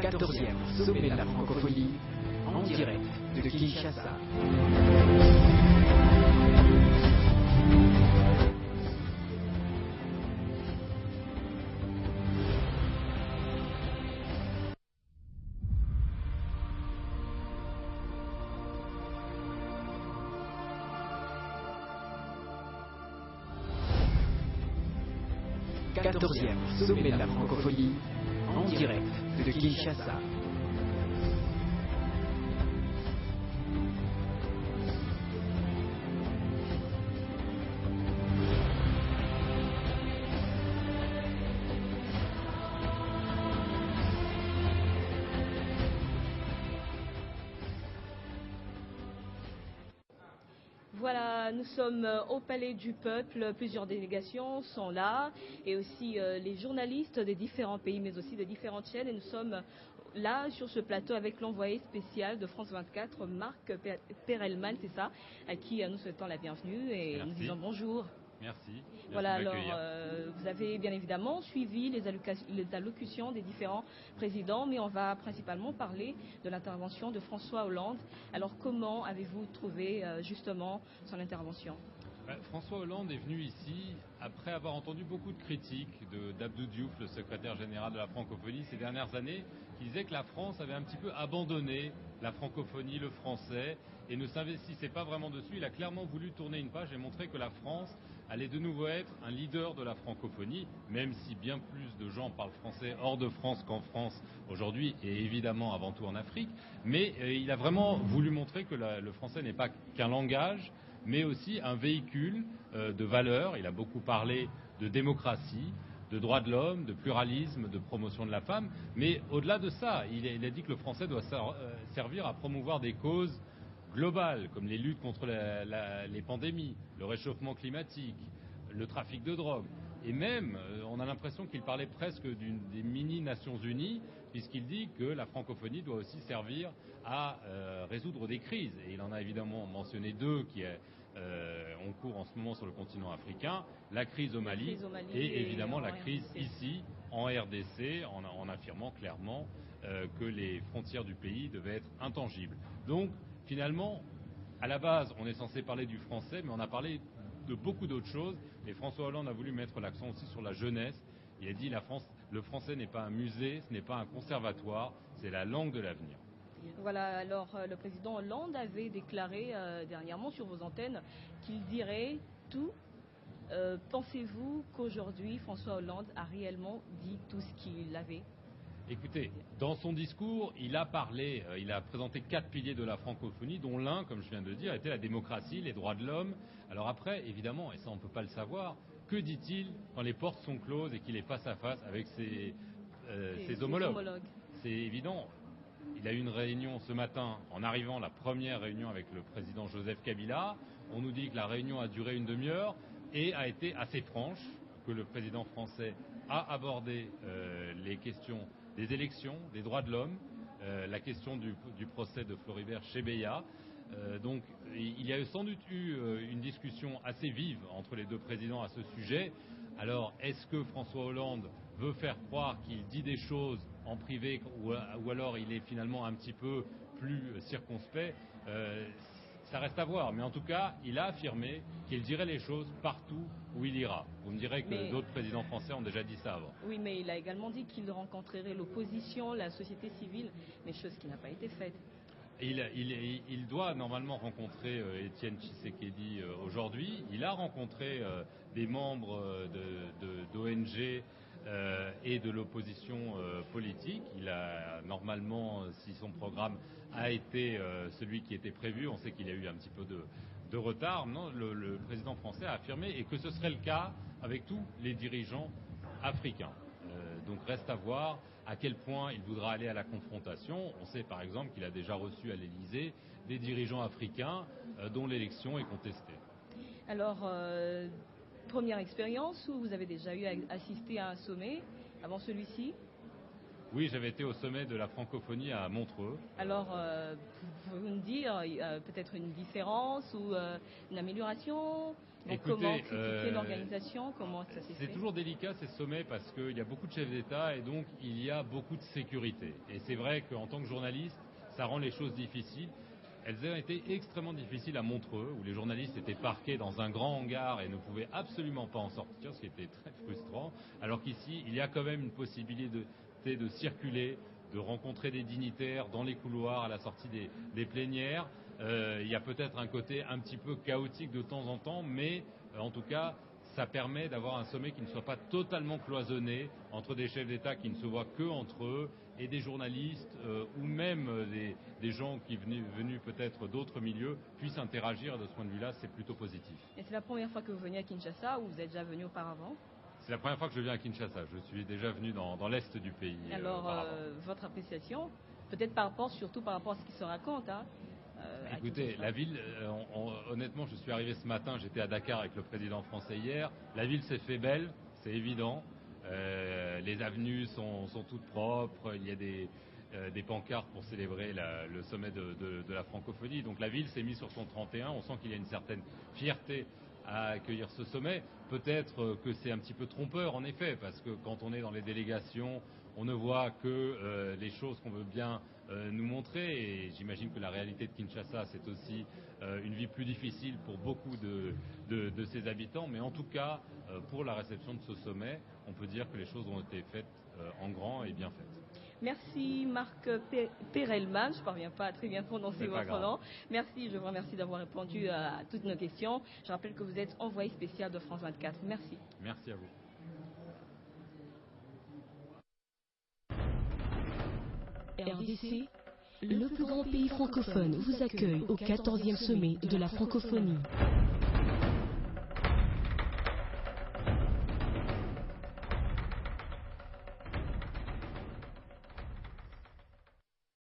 14e sommet de la francophonie, en direct de Kinshasa. Quatorzième sommet de la francophonie, en direct de Kinshasa. Voilà, nous sommes au Palais du Peuple, plusieurs délégations sont là et aussi les journalistes des différents pays mais aussi de différentes chaînes et nous sommes là sur ce plateau avec l'envoyé spécial de France 24, Marc Perelman, c'est ça, à qui nous souhaitons la bienvenue et Merci. nous disons bonjour. Merci. Voilà, alors vous avez bien évidemment suivi les allocutions des différents présidents, mais on va principalement parler de l'intervention de François Hollande. Alors comment avez-vous trouvé justement son intervention? François Hollande est venu ici après avoir entendu beaucoup de critiques d'Abdou Diouf, le secrétaire général de la francophonie, ces dernières années, qui disait que la France avait un petit peu abandonné la francophonie, le français, et ne s'investissait pas vraiment dessus. Il a clairement voulu tourner une page et montrer que la France allait de nouveau être un leader de la francophonie, même si bien plus de gens parlent français hors de France qu'en France aujourd'hui, et évidemment avant tout en Afrique. Mais il a vraiment voulu montrer que le français n'est pas qu'un langage, mais aussi un véhicule de valeurs. Il a beaucoup parlé de démocratie, de droits de l'homme, de pluralisme, de promotion de la femme. Mais au-delà de ça, il a dit que le français doit servir à promouvoir des causes globales, comme les luttes contre les pandémies, le réchauffement climatique, le trafic de drogue. Et même, on a l'impression qu'il parlait presque des mini-Nations Unies, puisqu'il dit que la francophonie doit aussi servir à résoudre des crises. Et il en a évidemment mentionné deux qui ont cours en ce moment sur le continent africain, la crise au Mali et évidemment la crise ici en RDC, en affirmant clairement que les frontières du pays devaient être intangibles. Donc finalement, à la base, on est censé parler du français, mais on a parlé de beaucoup d'autres choses. Et François Hollande a voulu mettre l'accent aussi sur la jeunesse. Il a dit le français n'est pas un musée, ce n'est pas un conservatoire, c'est la langue de l'avenir. Voilà, alors le président Hollande avait déclaré dernièrement sur vos antennes qu'il dirait tout. Pensez-vous qu'aujourd'hui François Hollande a réellement dit tout ce qu'il avait? Écoutez, dans son discours, il a présenté 4 piliers de la francophonie, dont l'un, comme je viens de le dire, était la démocratie, les droits de l'homme. Alors après, évidemment, et ça on ne peut pas le savoir, que dit-il quand les portes sont closes et qu'il est face à face avec ses homologues? C'est évident. Il a eu une réunion ce matin, en arrivant, la première réunion avec le président Joseph Kabila. On nous dit que la réunion a duré une demi-heure et a été assez franche, que le président français a abordé les questions des élections, des droits de l'homme, la question du procès de Floribert Chebeya. Donc il y a sans doute eu une discussion assez vive entre les deux présidents à ce sujet. Alors est-ce que François Hollande veut faire croire qu'il dit des choses en privé ou alors il est finalement un petit peu plus circonspect? Ça reste à voir, mais en tout cas, il a affirmé qu'il dirait les choses partout où il ira. Vous me direz que d'autres présidents français ont déjà dit ça avant. Oui, mais il a également dit qu'il rencontrerait l'opposition, la société civile, mais chose qui n'a pas été faite. Il doit normalement rencontrer Étienne Tshisekedi aujourd'hui. Il a rencontré des membres d'ONG et de l'opposition politique. Il a normalement, si son programme a été celui qui était prévu, on sait qu'il a eu un petit peu de retard. Non, le président français a affirmé et que ce serait le cas avec tous les dirigeants africains. Donc reste à voir à quel point il voudra aller à la confrontation. On sait par exemple qu'il a déjà reçu à l'Élysée des dirigeants africains dont l'élection est contestée. Alors, première expérience où vous avez déjà eu à assister à un sommet avant celui-ci? Oui, j'avais été au sommet de la francophonie à Montreux. Alors, pouvez-vous nous dire peut-être une différence ou une amélioration Donc comment critiquer l'organisation, comment ça s'est fait? C'est toujours délicat ces sommets parce qu'il y a beaucoup de chefs d'État et donc il y a beaucoup de sécurité. Et c'est vrai qu'en tant que journaliste, ça rend les choses difficiles. Elles ont été extrêmement difficiles à Montreux, où les journalistes étaient parqués dans un grand hangar et ne pouvaient absolument pas en sortir, ce qui était très frustrant. Alors qu'ici, il y a quand même une possibilité de circuler, de rencontrer des dignitaires dans les couloirs à la sortie des plénières. Il y a peut-être un côté un petit peu chaotique de temps en temps, mais en tout cas, ça permet d'avoir un sommet qui ne soit pas totalement cloisonné entre des chefs d'État qui ne se voient que entre eux et des journalistes ou même des gens qui venus peut-être d'autres milieux puissent interagir. De ce point de vue-là, c'est plutôt positif. Et c'est la première fois que vous venez à Kinshasa ou vous êtes déjà venu auparavant? C'est la première fois que je viens à Kinshasa. Je suis déjà venu dans l'est du pays. Alors, votre appréciation, peut-être surtout par rapport à ce qui se raconte, hein, écoutez, la ville, honnêtement, je suis arrivé ce matin, j'étais à Dakar avec le président français hier. La ville s'est fait belle, c'est évident. Les avenues sont toutes propres. Il y a des pancartes pour célébrer le sommet de la francophonie. Donc la ville s'est mise sur son 31. On sent qu'il y a une certaine fierté à accueillir ce sommet. Peut-être que c'est un petit peu trompeur en effet, parce que quand on est dans les délégations, on ne voit que les choses qu'on veut bien nous montrer, et j'imagine que la réalité de Kinshasa, c'est aussi une vie plus difficile pour beaucoup de ses habitants, mais en tout cas, pour la réception de ce sommet, on peut dire que les choses ont été faites en grand et bien faites. Merci Marc Perelman, je ne parviens pas à très bien prononcer votre nom. Merci, je vous remercie d'avoir répondu à toutes nos questions. Je rappelle que vous êtes envoyé spécial de France 24. Merci. Merci à vous. RDC, le plus grand pays francophone, vous accueille au 14e sommet de la francophonie.